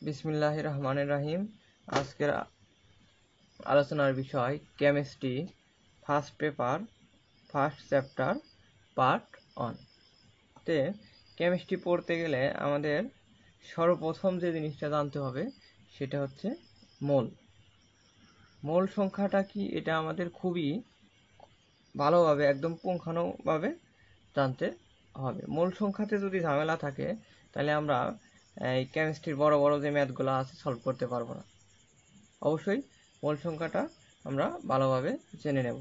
বিসমিল্লাহির রহমানির রহিম। আজকের আলোচনার বিষয় chemistry, first paper, first chapter, part 1। তে কেমিস্ট্রি পড়তে গেলে আমাদের সর্বপ্রথম যে জিনিসটা জানতে হবে সেটা হচ্ছে মোল। মোল সংখ্যাটা কি, এটা আমাদের খুবই ভালোভাবে একদম পুঙ্খানুভাবে জানতে হবে। মোল সংখ্যাতে যদি ঝামেলা থাকে তাহলে আমরা এই কেমিস্ট্রির বড় বড় যে ম্যাথগুলো আছে সলভ করতে পারবো না। অবশ্যই মোল সংখ্যাটা আমরা ভালোভাবে জেনে নেব।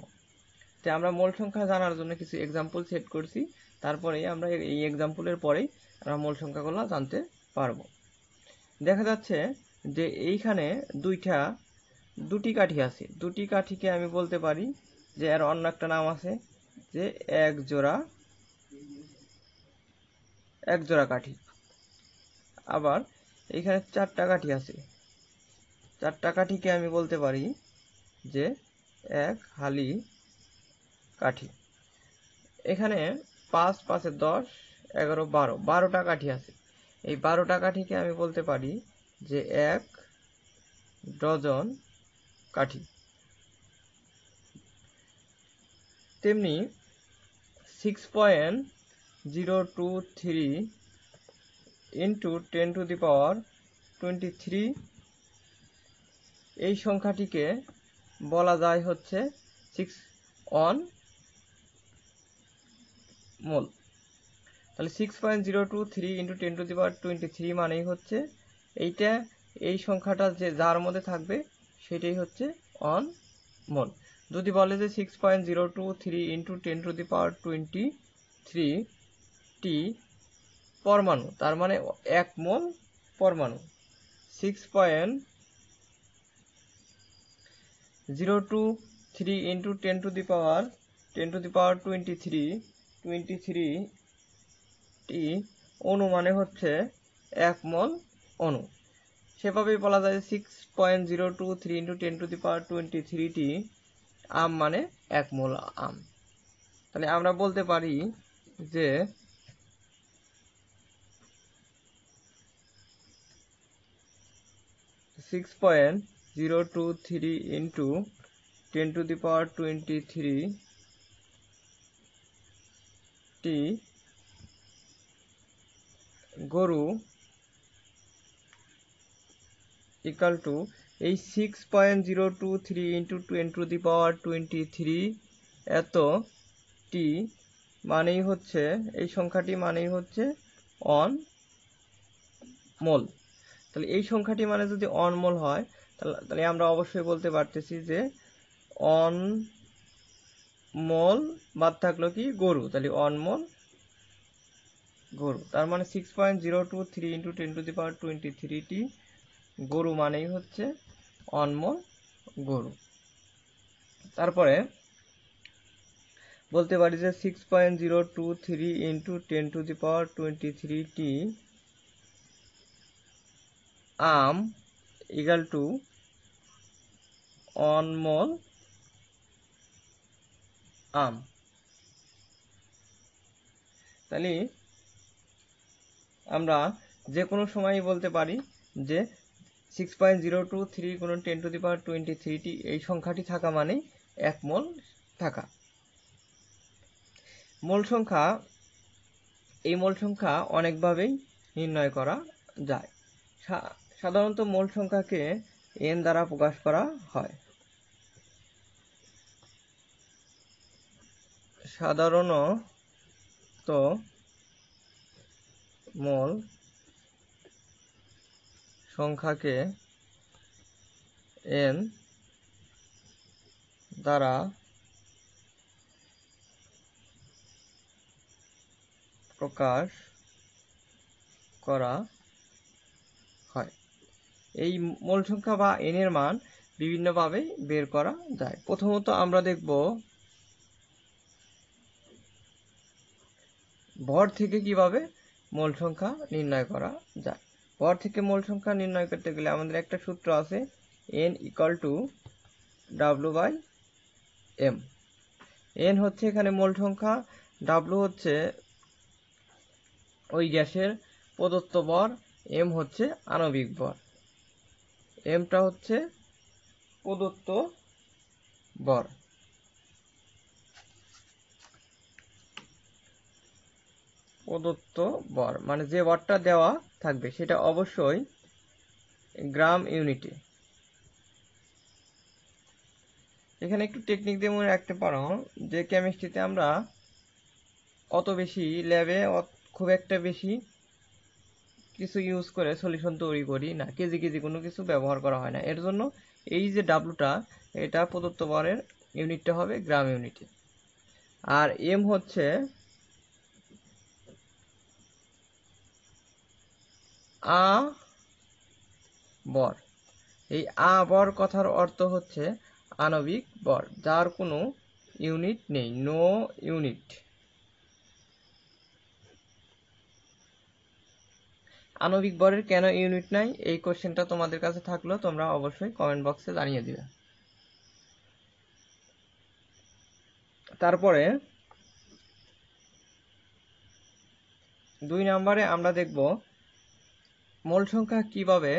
তো আমরা মোল সংখ্যা জানার জন্য কিছু এক্সাম্পল সেট করছি, তারপরেই আমরা এই এক্সাম্পলের পরেই আমরা মোল সংখ্যাগুলো জানতে পারবো। দেখা যাচ্ছে যে এইখানে দুটি কাঠি আছে। দুটি কাঠিকে আমি বলতে পারি যে এর অন্য একটা নাম আছে যে এক জোড়া কাঠি। আবার এইখানে চারটা কাঠি আছে। চারটা কাঠিকে আমি বলতে পারি যে এক হালি কাঠি। এখানে 5 5 10 11 12 12টা কাঠি আছে। এই 12টা কাঠিকে আমি বলতে পারি যে এক ডজন কাঠি। তেমনি 6.023 ইন্টু 10 টু দি পাওয়ার 23 এই সংখ্যাটিকে বলা যায় হচ্ছে 6 অন মোল। তাহলে 6.023 ইন্টু 10 টু দি পাওয়ার 23 মানেই হচ্ছে এই সংখ্যাটা যে যার মধ্যে থাকবে সেটাই হচ্ছে অন মোল। যদি বলে যে 6.023 ইন্টু 10 টু দি পাওয়ার 23 টি পরমাণু, তার মানে 1 মোল পরমাণু। 6.023 ইন্টু 10 টু দি পাওয়ার 23 টি অণু মানে হচ্ছে 1 মোল অণু। সেভাবেই বলা যায় 6.023 ইন্টু 10 টু দি পাওয়ার 23 টি আম মানে 1 মোল আম। তাহলে আমরা বলতে পারি যে 6.023 ইন্টু 10 টু দি পাওয়ার 23 টি গরু ইকাল টু এই 6.023 ইন্টু 10 টু দি পাওয়ার 23 এত টি মানেই হচ্ছে, এই সংখ্যাটি মানেই হচ্ছে অন মোল। তাহলে এই সংখ্যাটি মানে যদি অন মোল হয় তাহলে আমরা অবশ্যই বলতে পারতেছি যে অন মোল বাদ থাকলো কি গরু, তাহলে অন মোল গরু। তার মানে 6.023 ইন্টু 10 টু দি পাওয়ার 23 টি গরু মানেই হচ্ছে অন মোল গরু। তারপরে বলতে পারি যে 6.023 ইন্টু 10 টু দি পাওয়ার 23 টি um equal to one mole um. তাহলে আমরা যে কোনো সময়ই বলতে পারি যে 6.023 গুণন 10 টু দি পাওয়ার 23 টি এই সংখ্যাটি থাকা মানে 1 মোল থাকা। এই মোল সংখ্যা অনেকভাবেই নির্ণয় করা যায়। সাধারণত মোল সংখ্যাকে n দ্বারা প্রকাশ করা হয়। সাধারণত মোল সংখ্যাকে n দ্বারা প্রকাশ করা হয়। এই মোল সংখ্যা বা n এর মান বিভিন্নভাবে বের করা যায়। প্রথমত আমরা দেখব ভর থেকে কিভাবে মোল সংখ্যা নির্ণয় করা যায়। ভর থেকে মোল সংখ্যা নির্ণয় করতে গেলে আমাদের একটা সূত্র আছে, n equal to W/m। n হচ্ছে এখানে মোল সংখ্যা, W হচ্ছে ওই গ্যাসের প্রদত্ত ভর, m হচ্ছে আণবিক ভর। এমটা হচ্ছে প্রদত্ত ভর। প্রদত্ত ভর মানে যে ভরটা দেওয়া থাকবে সেটা অবশ্যই গ্রাম ইউনিটে। এখানে একটু টেকনিক দিয়ে মনে রাখতে পারো যে কেমিস্ট্রিতে আমরা অত বেশি ল্যাবে খুব একটা বেশি কিছু ইউজ করে সলিউশন তৈরি করি না, কেজি কেজি কোনো কিছু ব্যবহার করা হয় না। এর জন্য এই যে ডাব্লুটা, এটা প্রদত্ত ভরের ইউনিটটা হবে গ্রাম ইউনিটে। আর এম হচ্ছে আ ভর। এই আ ভর কথার অর্থ হচ্ছে আণবিক ভর, যার কোনো ইউনিট নেই, নো ইউনিট। আণবিক ভরের কেন ইউনিট নাই, এই কোশ্চেনটা তোমাদের কাছে থাকলো, তোমরা অবশ্যই কমেন্ট বক্সে জানিয়ে দিবে। তারপরে 2 নম্বরে আমরা দেখব মোল সংখ্যা কিভাবে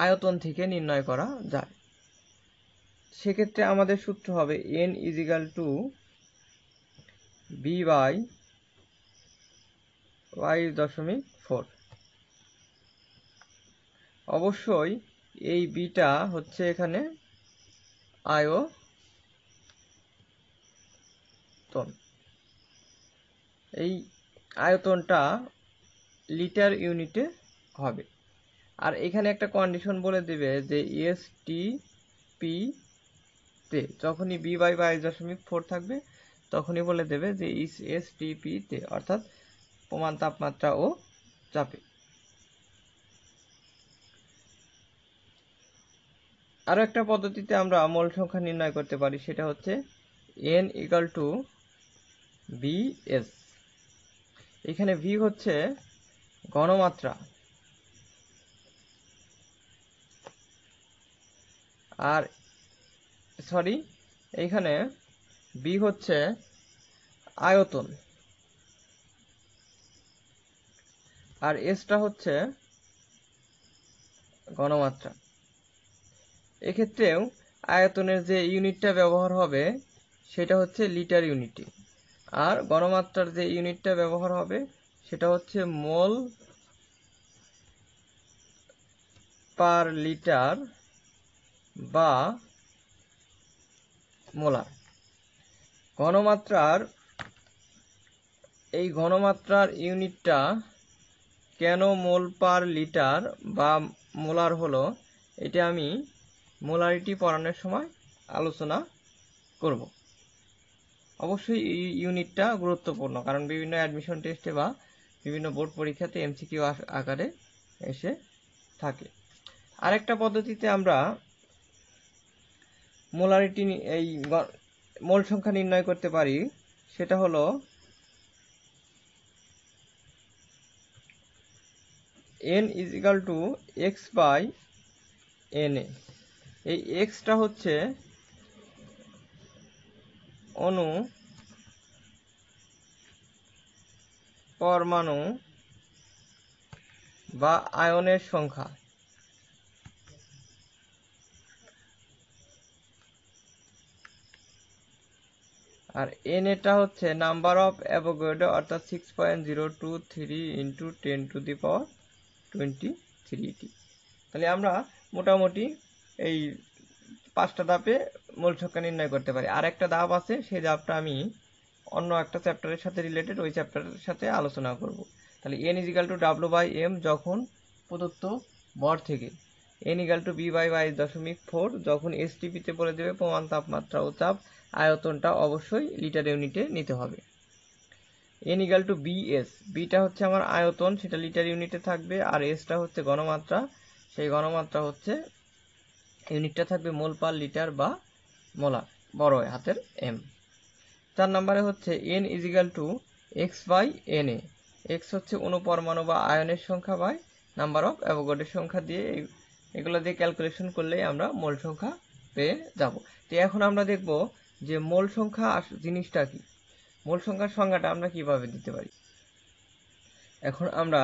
আয়তন থেকে নির্ণয় করা যায়। সেক্ষেত্রে আমাদের সূত্র হবে n = b বাই y.4। অবশ্যই এই বিটা হচ্ছে এখানে আয়তন। এই আয়তনটা লিটার ইউনিটে হবে। আর এখানে একটা কন্ডিশন বলে দিবে যে STP তে যখনই b বাই 22.4 থাকবে তখনই বলে দেবে যে STP তে, অর্থাৎ প্রমাণ তাপমাত্রা ও চাপে। আরো একটা পদ্ধতিতে আমরা মোল সংখ্যা নির্ণয় করতে পারি, সেটা হচ্ছে n = VS। এখানে V হচ্ছে ঘনমাত্রা, আর এইখানে B হচ্ছে আয়তন, আর এসটা হচ্ছে ঘনমাত্রা। এক্ষেত্রেও আয়তনের যে ইউনিটটা ব্যবহার হবে সেটা হচ্ছে লিটার ইউনিটে, আর ঘনমাত্রার যে ইউনিটটা ব্যবহার হবে সেটা হচ্ছে মোল পার লিটার বা মোলার। ঘনমাত্রার ইউনিটটা কেন মোল পার লিটার বা মোলার হলো, এটা আমি মোলারিটি পড়ানোর সময় আলোচনা করব। অবশ্যই এই ইউনিটটা গুরুত্বপূর্ণ, কারণ বিভিন্ন অ্যাডমিশন টেস্টে বা বিভিন্ন বোর্ড পরীক্ষাতে MCQ আকারে এসে থাকে। আরেকটা পদ্ধতিতে আমরা মোলারিটি এই মোল সংখ্যা নির্ণয় করতে পারি, সেটা হলো n = x/Na। এই xটা হচ্ছে অণু, পরমাণু বা আয়নের সংখ্যা, আর n এটা হচ্ছে নাম্বার অফ অ্যাভোগাড্রো, অর্থাৎ 6.023 × 10⁻23t। তাহলে আমরা মোটামুটি এই 5টা ধাপে মোল সংখ্যা নির্ণয় করতে পারি। আর একটা ধাপ আছে, সেই ধাপটা আমি অন্য একটা চ্যাপ্টারের সাথে রিলেটেড, ওই চ্যাপ্টারের সাথে আলোচনা করব। তাহলে n = W/m যখন প্রদত্ত ভর থেকে, n = b/22.4 যখন STP তে বলে দেবে প্রমাণ তাপমাত্রা ও চাপ, আয়তনটা অবশ্যই লিটার ইউনিটে নিতে হবে। n = BS, বিটা হচ্ছে আমার আয়তন, সেটা লিটার ইউনিটে থাকবে, আর এসটা হচ্ছে ঘনমাত্রা, সেই ঘনমাত্রা হচ্ছে ইউনিটটা থাকবে মোল পার লিটার বা মোলার, বড় হাতের M। 4 নম্বরে হচ্ছে n = x/Na। x হচ্ছে অণু, পরমাণু বা আয়নের সংখ্যা বাই নাম্বার অফ অ্যাভোগাড্রোর সংখ্যা দিয়ে, এগুলো দিয়ে ক্যালকুলেশন করলেই আমরা মোল সংখ্যা পেয়ে যাব। তো এখন আমরা দেখব যে মোল সংখ্যা জিনিসটা কি, মোল সংখ্যার সংজ্ঞাটা আমরা কিভাবে দিতে পারি। এখন আমরা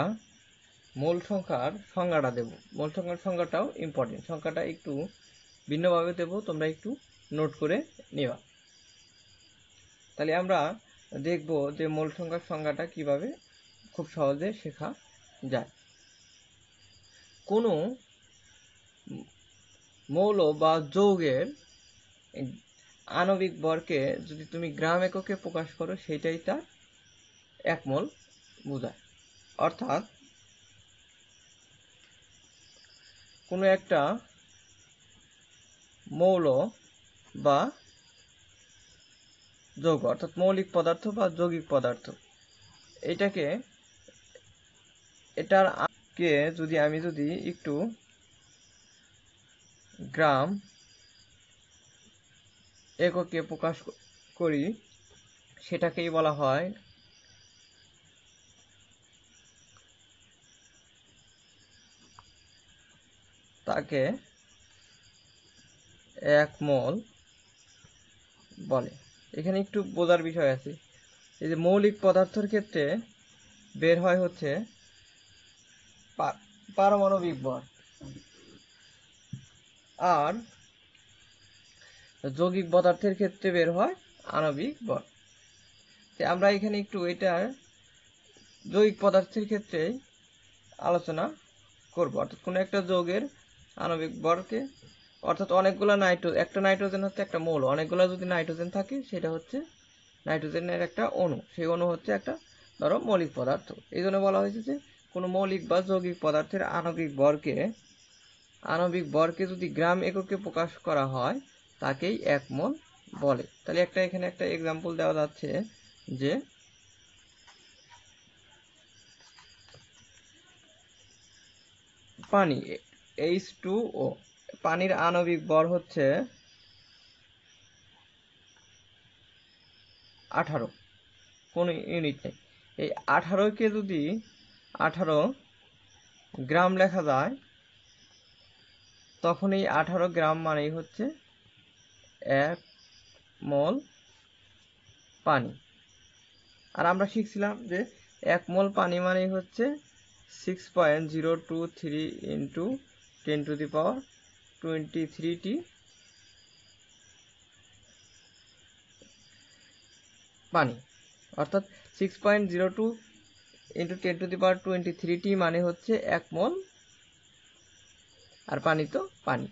মূল সংখ্যার সংজ্ঞাটা দেব। মূল সংখ্যার সংজ্ঞাটাও ইম্পর্টেন্ট, সংখ্যাটা একটু ভিন্নভাবে দেব, তোমরা একটু নোট করে নেওয়া। তাহলে আমরা দেখব যে মূল সংখ্যার সংজ্ঞাটা কিভাবে খুব সহজে শেখা যায়। কোনো মৌল বা যৌগের আণবিক ভরকে যদি তুমি গ্রাম এককে প্রকাশ করো সেটাই তার এক মোল বোঝায়। অর্থাৎ কোনো একটা মৌল বা যৌগ অর্থাৎ মৌলিক পদার্থ বা যৌগিক পদার্থ, এটার কে আমি যদি একটু গ্রাম এককে প্রকাশ করি সেটাকেই বলা হয় তাকে এক মোল বলে। এখানে একটু বোঝার বিষয় আছে, এই যে মৌলিক পদার্থের ক্ষেত্রে বের হয় হচ্ছে পারমাণবিক ভর, আর যৌগিক পদার্থের ক্ষেত্রে বের হয় আণবিক ভর। আমরা এখানে একটু এটার যৌগিক পদার্থের ক্ষেত্রে আলোচনা করব। অর্থাৎ কোনো একটা যৌগের আণবিক ভরকে, অর্থাৎ অনেকগুলো একটা নাইট্রোজেন হচ্ছে একটা মৌল, অনেকগুলো যদি নাইট্রোজেন থাকে সেটা হচ্ছে নাইট্রোজেনের একটা অণু, সেই অণু হচ্ছে একটা ধরো মৌলিক পদার্থ। এই জন্য বলা হয়েছে যে কোনো মৌলিক বা যৌগিক পদার্থের আণবিক ভরকে যদি গ্রাম এককে প্রকাশ করা হয় তাকেই এক মোল বলে। তাহলে এখানে একটা এক্সাম্পল দেওয়া যাচ্ছে যে পানি H2O, পানির আণবিক ভর হচ্ছে 18, কোনো ইউনিট নেই। এই 18কে যদি 18 গ্রাম লেখা যায় তখন এই 18 গ্রাম মানেই হচ্ছে এক মোল পানি। আর আমরা শিখছিলাম যে এক মোল পানি মানেই হচ্ছে 6.023 ইন্টু 10⁻23 পানি, অর্থাৎ 6.02 ইন্টু 10⁻23 মানে হচ্ছে এক মোল, আর পানি তো পানি।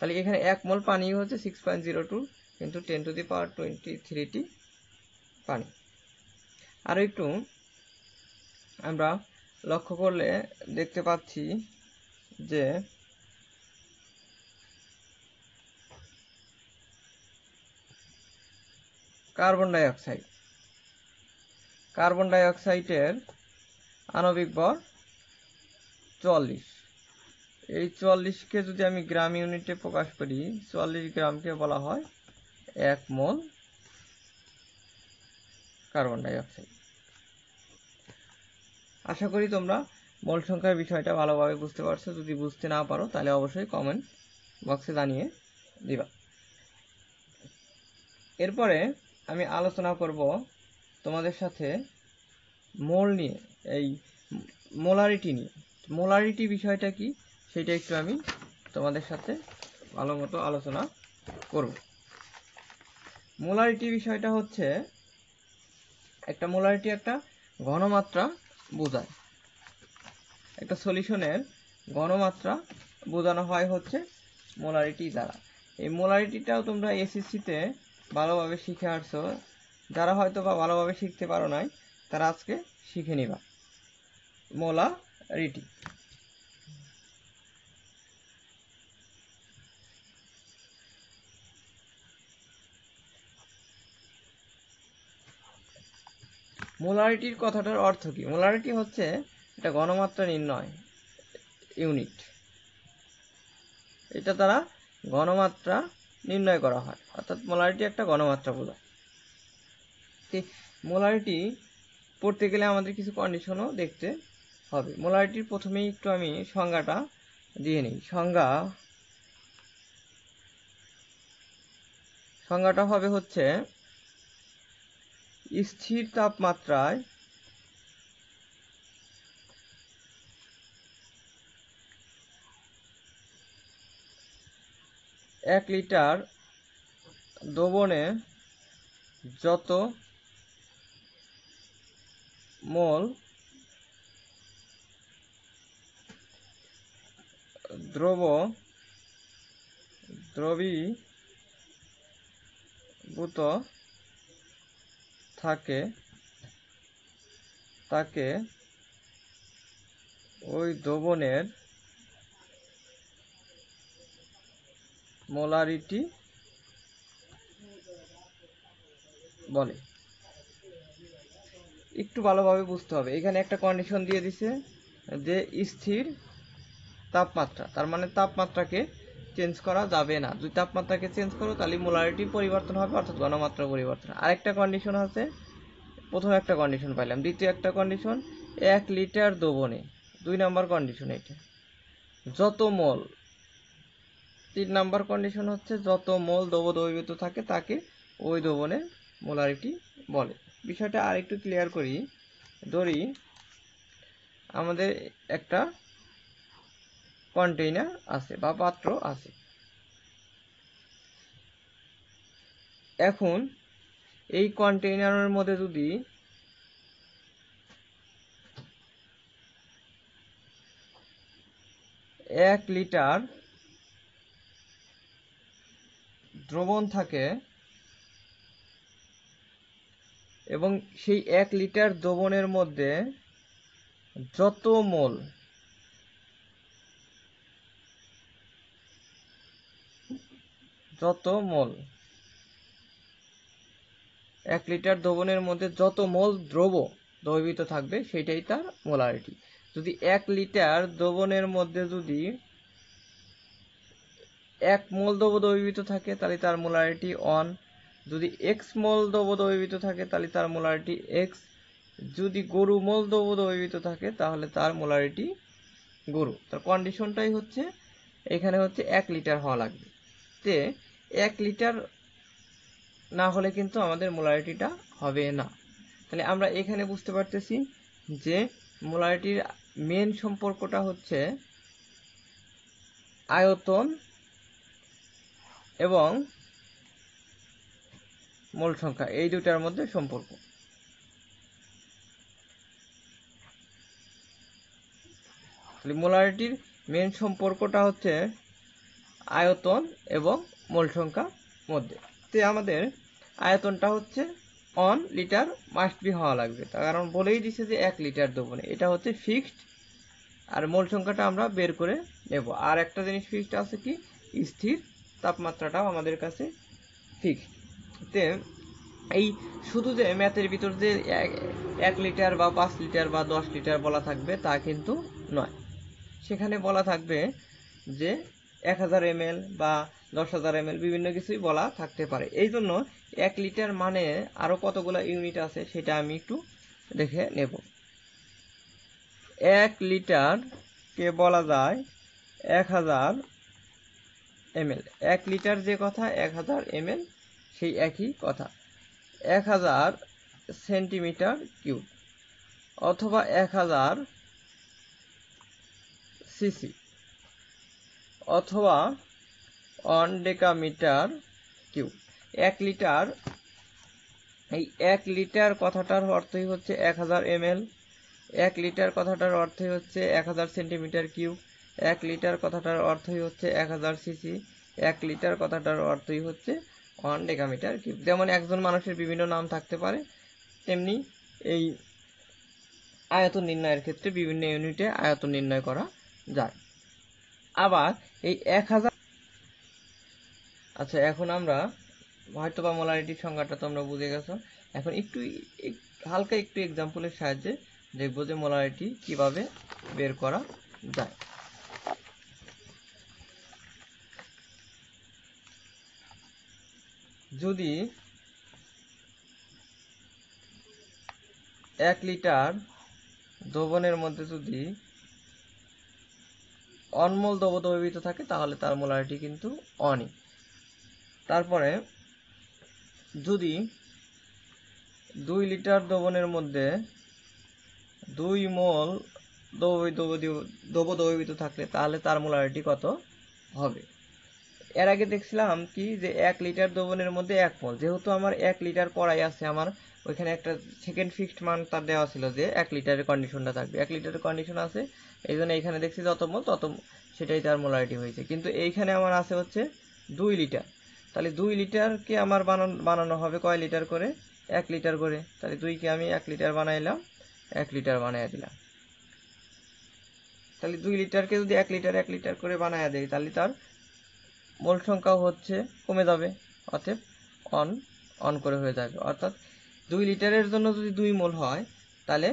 তাহলে এখানে এক মোল পানি হচ্ছে 6.02 ইন্টু 10⁻23 পানি। আর একটু আমরা লক্ষ্য করলে দেখতে পাচ্ছি যে কার্বন ডাই অক্সাইডের আণবিক ভর 44। এই 44কে যদি আমি গ্রাম ইউনিটে প্রকাশ করি, 44 গ্রামকে বলা হয় এক মোল কার্বন ডাই অক্সাইড। আশা করি তোমরা মোল সংখ্যার বিষয়টা ভালোভাবে বুঝতে পারছো। যদি বুঝতে না পারো তাহলে অবশ্যই কমেন্ট বক্সে জানিয়ে দিবা। এরপরে আমি আলোচনা করব তোমাদের সাথে মোল নিয়ে, এই মোলারিটি নিয়ে। মোলারিটি বিষয়টা কি সেটা একটু আমি তোমাদের সাথে ভালো মতো আলোচনা করব। মোলারিটি বিষয়টা হচ্ছে মোলারিটি একটা ঘনমাত্রা বোঝায়। একটা সলিউশনের ঘনমাত্রা বোঝানো হয় হচ্ছে মোলারিটি দ্বারা। এই মোলারিটিটাও তোমরা এসএসসিতে ভালোভাবে শিখে আসছো, যারা হয়তো বা ভালোভাবে শিখতে পারো নাই তারা আজকে শিখে নিবা মোলারিটি। মোলারিটির কথাটার অর্থ কি? মোলারিটি হচ্ছে এটা ঘনমাত্রা নির্ণয় ইউনিট, এটা দ্বারা ঘনমাত্রা নির্ণয় করা হয়, অর্থাৎ মোলারিটি একটা ঘনমাত্রা বোঝায়। মোলারিটি পড়তে গেলে আমাদের কিছু কন্ডিশনও দেখতে হবে। মোলারিটির প্রথমেই একটু আমি সংজ্ঞাটা দিয়ে নিই। সংজ্ঞাটা হবে হচ্ছে স্থির তাপমাত্রায় 1 লিটার দ্রবণে যত মোল দ্রবীভূত থাকে তাকে ওই দ্রবণের মোলারিটি বলে। একটু ভালোভাবে বুঝতে হবে, এখানে একটা কন্ডিশন দিয়ে দিছে যে স্থির তাপমাত্রা, তার মানে তাপমাত্রাকে চেঞ্জ করা যাবে না। যদি তাপমাত্রাকে চেঞ্জ করো তাহলে মোলারিটি পরিবর্তন হবে, অর্থাৎ ঘনমাত্রা পরিবর্তন। আরেকটা কন্ডিশন আছে, প্রথম একটা কন্ডিশন পাইলাম, দ্বিতীয় একটা কন্ডিশন 1 লিটার দ্রবণে, 2 নম্বর কন্ডিশন এটা, যত মোল, 3 নম্বর কন্ডিশন হচ্ছে যত মোল দ্রবীভূত থাকে তাকে ওই দ্রবণের মোলারিটি বলে। বিষয়টা আর একটু ক্লিয়ার করি। ধরি আমাদের একটা কন্টেইনার আছে বা পাত্র আছে, এখন এই কন্টেইনারের মধ্যে যদি 1 লিটার দ্রবণ থাকে এবং সেই 1 লিটার দ্রবণের মধ্যে যত মোল 1 লিটার দ্রবণের মধ্যে যত মোল দ্রবীভূত থাকবে সেটাই তার মোলারিটি। যদি 1 লিটার দ্রবণের মধ্যে যদি 1 মোল দ্রবীভূত থাকে তাহলে তার মোলারিটি 1, যদি x মোল দ্রবীভূত থাকে তাহলে তার মোলারিটি x, যদি গরু মোল দ্রবীভূত থাকে তাহলে তার মোলারিটি গরু। তার কন্ডিশনটাই হচ্ছে এখানে হচ্ছে 1 লিটার হওয়া লাগবে। তে 1 লিটার না হলে কিন্তু আমাদের মোলারিটিটা হবে না। তাহলে আমরা এখানে বুঝতে পারতেছি যে মোলারিটির মেন সম্পর্কটা হচ্ছে আয়তন এবং মোল সংখ্যা, এই দুটার মধ্যে সম্পর্ক। তাহলে মোলারিটির মেন সম্পর্কটা হচ্ছে আয়তন এবং মোল সংখ্যার মধ্যে। তো আমাদের আয়তনটা হচ্ছে 1 লিটার মাস্ট বি হওয়া লাগবে, তার কারণ বলেই দিছে যে 1 লিটার দ্রবণে, এটা হচ্ছে ফিক্সড। আর মোল সংখ্যাটা আমরা বের করে নেব। আর একটা জিনিস ফিক্সড আছে কি, স্থির তাপমাত্রাটাও আমাদের কাছে ফিক্সড। তে এই শুধু যে ম্যাথের ভিতর যে 1 লিটার বা 5 লিটার বা 10 লিটার বলা থাকবে তা কিন্তু নয়, সেখানে বলা থাকবে যে 1000 ml বা 10,000 ml বিভিন্ন কিছুই বলা থাকতে পারে। এই জন্য 1 লিটার মানে আরো কতগুলো ইউনিট আছে সেটা আমি একটু দেখে নেব। 1 লিটার কে বলা যায় 1000 ml। 1 লিটার যে কথা 1000 ml সেই একই কথা। 1000 সেন্টিমিটার কিউব অথবা 1000 সিসি অথবা 1 ডেকামিটার কিউব। 1 লিটার, এই 1 লিটার কথাটার অর্থই হচ্ছে 1000 ml, 1 লিটার কথাটার অর্থই হচ্ছে 1000 সেন্টিমিটার কিউব, 1 লিটার কথাটার অর্থই হচ্ছে 1000 সিসি, 1 লিটার কথাটার অর্থই হচ্ছে 1 ডেকামিটার কিউব। যেমন একজন মানুষের বিভিন্ন নাম থাকতে পারে, তেমনি এই আয়তন নির্ণয়ের ক্ষেত্রে বিভিন্ন ইউনিটে আয়তন নির্ণয় করা যায়। আবার এই 1000, আচ্ছা এখন আমরা হয়তো বা মোলারিটির সংজ্ঞাটা তোমরা বুঝে গেছো। এখন একটু হালকা একটু এক্সাম্পলের সাহায্যে দেখবো যে মোলারিটি কিভাবে বের করা যায়। যদি 1 লিটার দ্রবণের মধ্যে যদি 1 মোল দ্রবীভূত থাকে তাহলে তার মোলারিটি কিন্তু 1ই। তারপরে যদি 2 লিটার দ্রবণের মধ্যে 2 মোল দ্রবীভূত থাকলে তাহলে তার মোলারিটি কত হবে। এর আগে দেখছিলাম কি যে 1 লিটার দ্রবণের মধ্যে 1 মোল, যেহেতু আমার 1 লিটার কড়াই আছে, আমার ওইখানে একটা সেকেন্ড ফিক্সড মান তার দেওয়া ছিল যে 1 লিটারের কন্ডিশনটা থাকবে, 1 লিটারের কন্ডিশন আছে, এই জন্য এইখানে দেখছি যত মোল তত সেটাই তার মোলারিটি হয়েছে। কিন্তু এইখানে আমার আছে হচ্ছে 2 লিটার, তাহলে 2 লিটারকে আমার বানানো হবে কয় লিটার করে, 1 লিটার করে, তাহলে 2কে আমি 1 লিটার বানাইলাম, 1 লিটার বানাইয়া দিলাম। তাহলে 2 লিটারকে যদি 1 লিটার করে বানাইয়া দেয়, তাহলে তার মোল সংখ্যাও হচ্ছে কমে যাবে, অতএব অন করে হয়ে যাবে। অর্থাৎ 2 লিটারের জন্য যদি 2 মোল হয়, তাহলে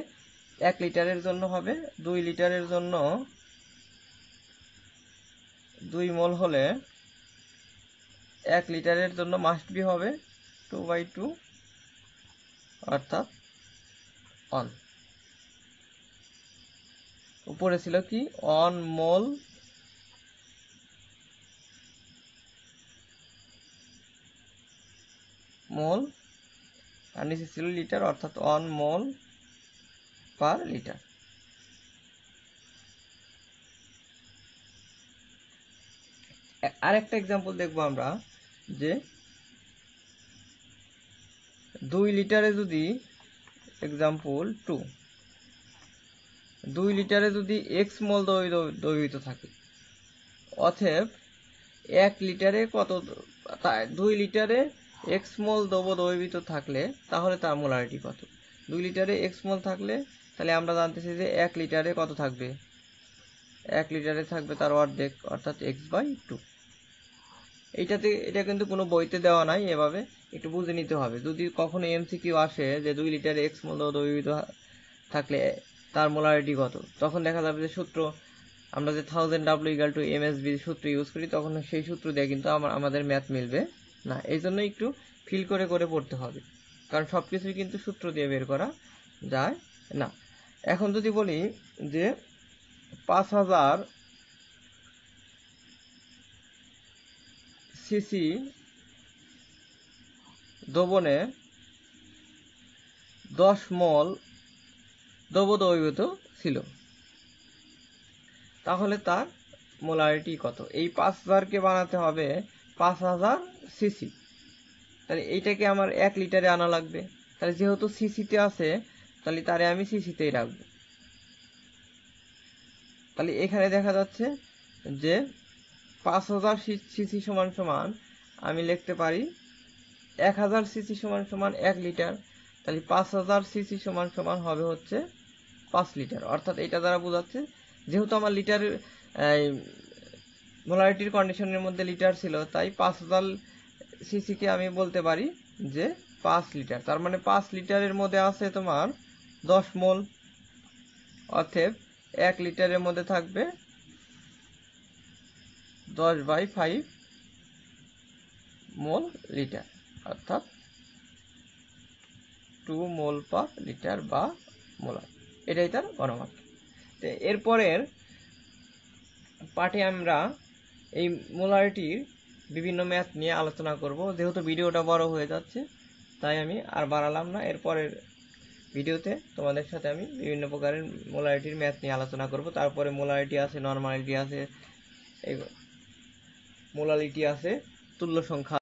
1 লিটারের জন্য হবে 2 লিটারের জন্য 2 মোল হলে 1 লিটারের জন্য মাস্ট বি হবে 2/2, অর্থাৎ অন। উপরে ছিল কি অন মোল আর নিচে ছিল লিটার, অর্থাৎ অন মোল পার লিটার। আরেকটা এক্সাম্পল দেখবো আমরা, যে 2 লিটারে যদি এক্সাম্পল 2 লিটারে যদি x মোল দ্রবীভূত থাকে, অতএব 1 লিটারে কত, 2 লিটারে x মোল দ্রবীভূত থাকলে তাহলে তার মোলারিটি কত। 2 লিটারে x মোল থাকলে তাহলে আমরা জানতেছি যে 1 লিটারে কত থাকবে, 1 লিটারে থাকবে তার অর্ধেক, অর্থাৎ x/2। এটা কিন্তু কোনো বইতে দেওয়া নাই, এভাবে একটু বুঝে নিতে হবে। যদি কখনো এমসিকিউ আসে যে 2 লিটারে x মোল দ্রবীভূত থাকলে তার মোলারিটি কত, তখন দেখা যাবে যে সূত্র আমরা যে 1000W = MSB সূত্র ইউজ করি, তখন সেই সূত্র দিয়ে কিন্তু আমাদের ম্যাথ মিলবে না। এই জন্য একটু ফিল করে করে পড়তে হবে, কারণ সব কিছুই কিন্তু সূত্র দিয়ে বের করা যায় না। এখন যদি বলি যে 5000 সিসি দ্রবণে 10 মোল দ্রবীভূত ছিল, তাহলে তার মোলারিটি কত। এই 5000কে বানাতে হবে 5000 সিসি, তাহলে এইটাকে আমার 1 লিটারে আনা লাগবে, তাহলে যেহেতু সিসিতে আছে তাহলে তারে আমি সিসিতেই রাখবো। তাহলে এখানে দেখা যাচ্ছে যে 5000 সিসি সমান সমান আমি লিখতে পারি 1000 সিসি সমান সমান 1 লিটার, তাহলে 5000 সিসি সমান সমান হবে হচ্ছে 5 লিটার। অর্থাৎ এটা দ্বারা বোঝাচ্ছে যেহেতু আমার লিটার মোলারিটির কন্ডিশনের মধ্যে লিটার ছিল, তাই 5000 সিসিকে আমি বলতে পারি যে 5 লিটার। তার মানে 5 লিটারের মধ্যে আছে তোমার 10 মোল, অতএব 1 লিটারের মধ্যে থাকবে 10/5 মোল লিটার, অর্থাৎ 2 মোল পার লিটার বা মোলার, এটাই তার ঘনমাত্রা। তো এরপরের পার্টে আমরা এই মোলারিটির বিভিন্ন ম্যাথ নিয়ে আলোচনা করব। যেহেতু ভিডিওটা বড় হয়ে যাচ্ছে তাই আমি আর বাড়ালাম না। এরপরের ভিডিওতে তোমাদের সাথে আমি বিভিন্ন প্রকারের মোলারিটির ম্যাথ নিয়ে আলোচনা করব। তারপরে মোলারিটি আছে, নরমালিটি আছে, মোলারিটি আছে, তুল্য সংখ্যা